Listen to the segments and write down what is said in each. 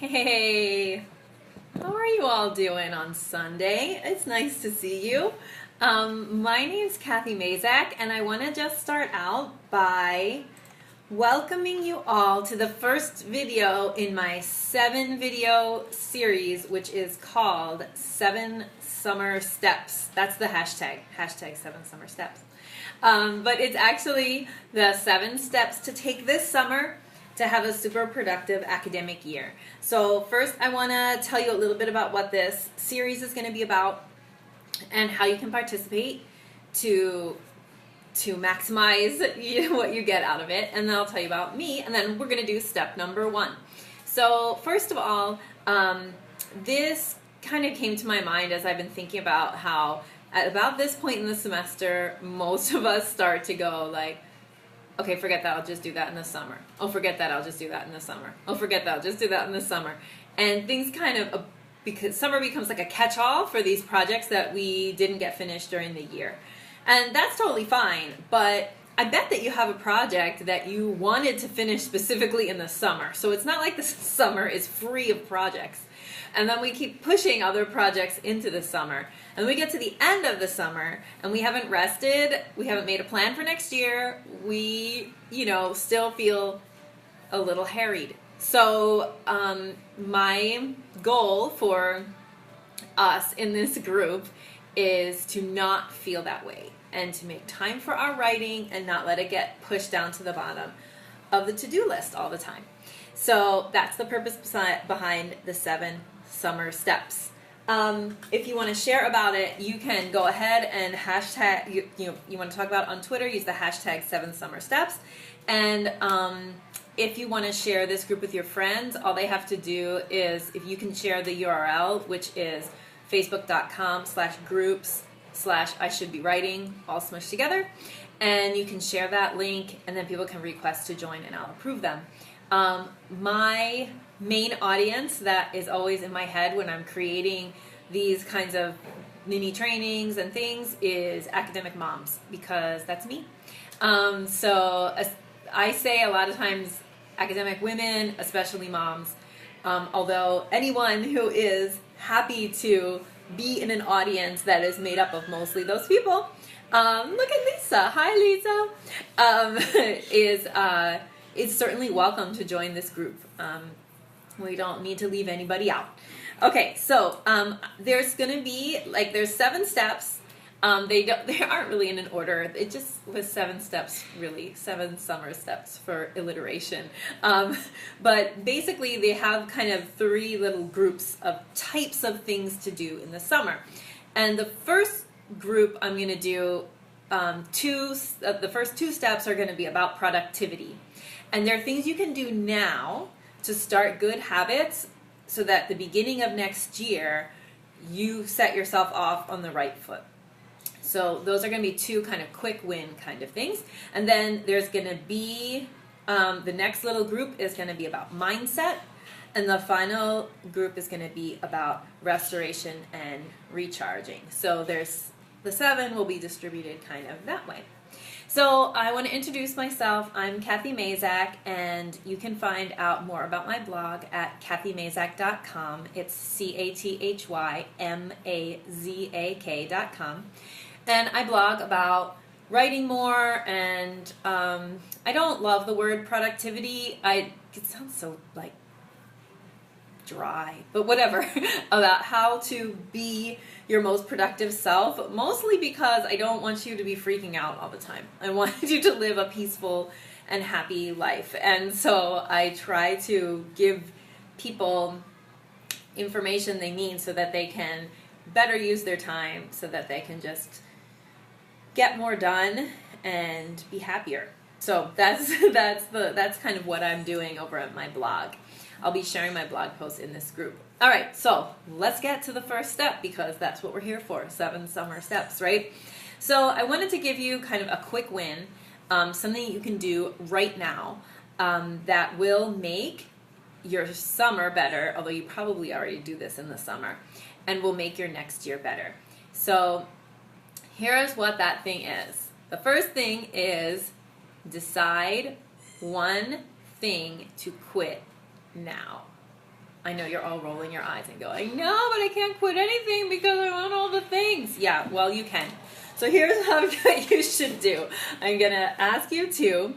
Hey, how are you all doing on Sunday? It's nice to see you. My name's Kathy Mazak, and I want to just start out by welcoming you all to the first video in my 7-video series, which is called 7 Summer Steps. That's the hashtag 7 Summer Steps. But it's actually the 7 steps to take this summer to have a super productive academic year. So first I want to tell you a little bit about what this series is going to be about and how you can participate to maximize what you get out of it, and then I'll tell you about me, and then we're going to do step number 1. So first of all, this kind of came to my mind as I've been thinking about how at about this point in the semester most of us start to go like, okay, forget that, I'll just do that in the summer. Oh, forget that, I'll just do that in the summer. Oh, forget that, I'll just do that in the summer. And things kind of, because summer becomes like a catch-all for these projects that we didn't get finished during the year. And that's totally fine, but I bet that you have a project that you wanted to finish specifically in the summer. So it's not like the summer is free of projects. And then we keep pushing other projects into the summer. And we get to the end of the summer and we haven't rested, we haven't made a plan for next year, we, still feel a little harried. So my goal for us in this group is to not feel that way and to make time for our writing and not let it get pushed down to the bottom of the to-do list all the time. So that's the purpose behind the 7 summer steps. If you want to share about it, you can go ahead and hashtag, you want to talk about it on Twitter, use the hashtag 7 summer steps. And if you want to share this group with your friends, all they have to do is, if you can share the URL, which is facebook.com/groups/I-should-be-writing, all smushed together, and you can share that link, and then people can request to join, and I'll approve them. My main audience that is always in my head when I'm creating these kinds of mini trainings and things is academic moms, because that's me. So I say a lot of times academic women, especially moms, although anyone who is happy to be in an audience that is made up of mostly those people, look at Lisa, hi Lisa, is certainly welcome to join this group. We don't need to leave anybody out. Okay, so there's going to be, there's 7 steps. They aren't really in an order. It just was 7 steps, really, 7 summer steps for alliteration. But basically, they have kind of 3 little groups of types of things to do in the summer. And the first group I'm going to do, the first 2 steps are going to be about productivity. And there are things you can do now to start good habits so that the beginning of next year, you set yourself off on the right foot. So those are going to be 2 kind of quick win kind of things. And then there's going to be, the next little group is going to be about mindset. And the final group is going to be about restoration and recharging. So there's the 7 will be distributed kind of that way. So I want to introduce myself. I'm Kathy Mazak, and you can find out more about my blog at kathymazak.com. It's CATHYMAZAK.com. And I blog about writing more, and I don't love the word productivity. It sounds so dry, but whatever, about how to be your most productive self, mostly because I don't want you to be freaking out all the time. I want you to live a peaceful and happy life. And so I try to give people information they need so that they can better use their time, so that they can just get more done and be happier. So that's kind of what I'm doing over at my blog. I'll be sharing my blog posts in this group. All right, so let's get to the first step, because that's what we're here for, 7 summer steps, right? So I wanted to give you kind of a quick win, something you can do right now that will make your summer better, although you probably already do this in the summer, and will make your next year better. So here's what that thing is. The first thing is decide one thing to quit now. I know you're all rolling your eyes and going, no, but I can't quit anything because I want all the things. Yeah, well, you can. So here's what you should do. I'm going to ask you to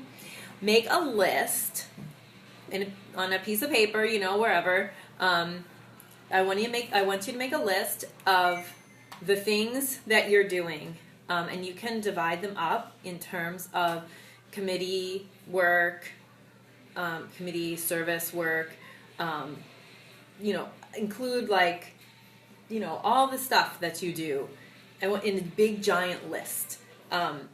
make a list on a piece of paper, wherever. I want you to make a list of the things that you're doing, and you can divide them up in terms of committee work, committee service work. Include all the stuff that you do in a big giant list. And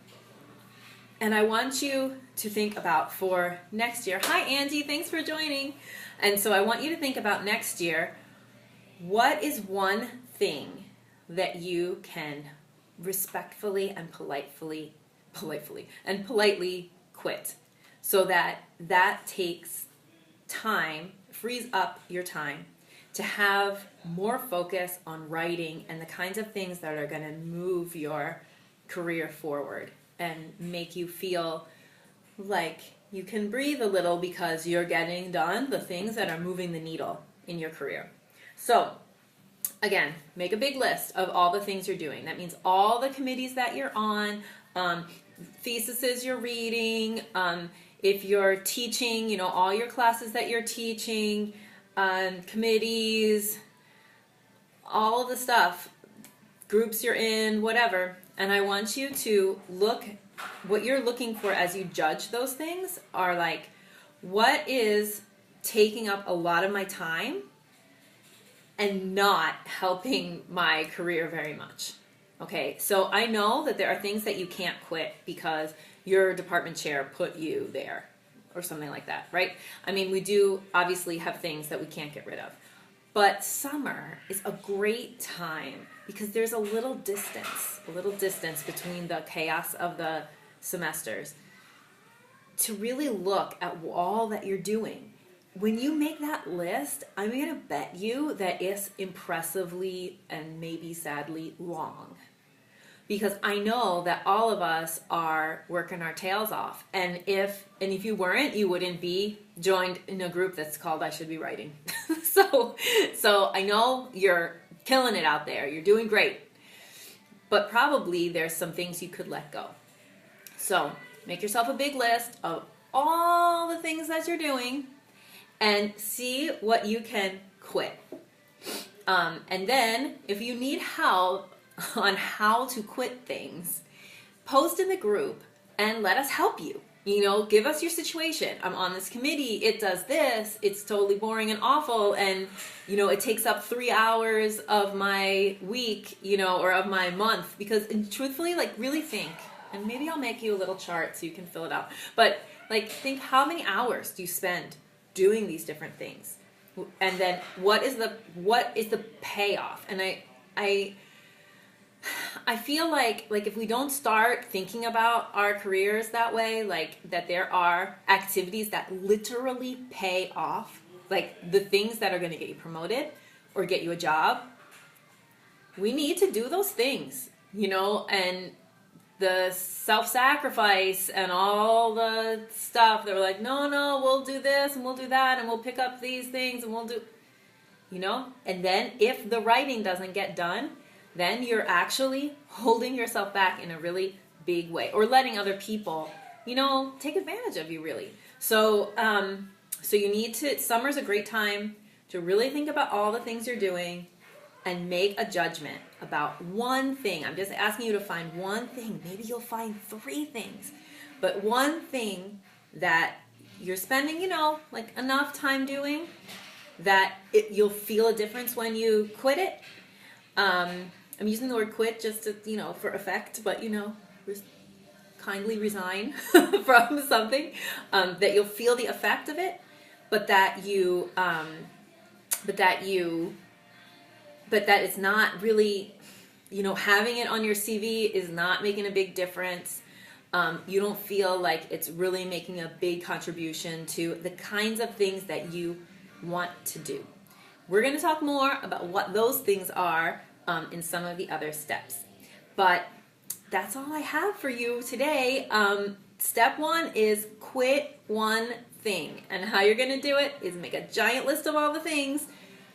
I want you to think about for next year. Hi, Angie. Thanks for joining. And so I want you to think about next year. What is one thing that you can respectfully and politely quit, so that takes time, frees up your time to have more focus on writing and the kinds of things that are going to move your career forward and make you feel like you can breathe a little because you're getting done the things that are moving the needle in your career. So, again, make a big list of all the things you're doing. That means all the committees that you're on, theses you're reading, if you're teaching, all your classes that you're teaching, committees, all of the stuff, groups you're in, whatever. And I want you to look, what you're looking for as you judge those things are like, what is taking up a lot of my time and not helping my career very much. Okay, so I know that there are things that you can't quit because your department chair put you there or something like that, right? I mean, we do obviously have things that we can't get rid of. But summer is a great time because there's a little distance between the chaos of the semesters to really look at all that you're doing. When you make that list, I'm going to bet you that it's impressively and maybe sadly long. Because I know that all of us are working our tails off. And if you weren't, you wouldn't be joined in a group that's called I Should Be Writing. So I know you're killing it out there. You're doing great. But probably there's some things you could let go. So make yourself a big list of all the things that you're doing and see what you can quit. And then if you need help on how to quit things, post in the group and let us help you. Give us your situation. I'm on this committee. It does this. It's totally boring and awful. And, it takes up 3 hours of my week, or of my month. And truthfully, really think. And maybe I'll make you a little chart so you can fill it out. But, think how many hours do you spend doing these different things? And then what is the payoff? And I feel like if we don't start thinking about our careers that way, that there are activities that literally pay off, the things that are going to get you promoted or get you a job, we need to do those things, and the self-sacrifice and all the stuff that we're like, no, we'll do this and we'll do that and we'll pick up these things and we'll do, and then if the writing doesn't get done, then you're actually holding yourself back in a really big way or letting other people, take advantage of you really. So you need to, summer's a great time to really think about all the things you're doing and make a judgment about one thing. I'm just asking you to find one thing. Maybe you'll find 3 things, but one thing that you're spending, enough time doing that you'll feel a difference when you quit it. I'm using the word quit just to, for effect, but, kindly resign from something, that you'll feel the effect of it, but that it's not really, having it on your CV is not making a big difference. You don't feel like it's really making a big contribution to the kinds of things that you want to do. We're going to talk more about what those things are in some of the other steps. But that's all I have for you today. Step 1 is quit one thing. And how you're going to do it is make a giant list of all the things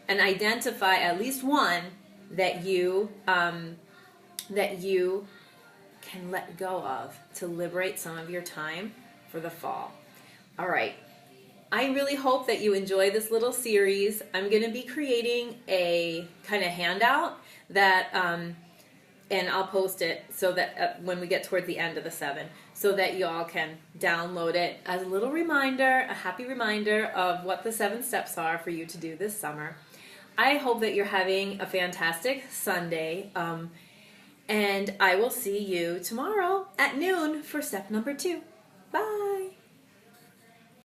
and identify at least one that you can let go of to liberate some of your time for the fall. All right. I really hope that you enjoy this little series. I'm going to be creating a kind of handout that, and I'll post it so that when we get toward the end of the 7, so that you all can download it as a little reminder, a happy reminder of what the 7 steps are for you to do this summer. I hope that you're having a fantastic Sunday, and I will see you tomorrow at noon for step number 2. Bye!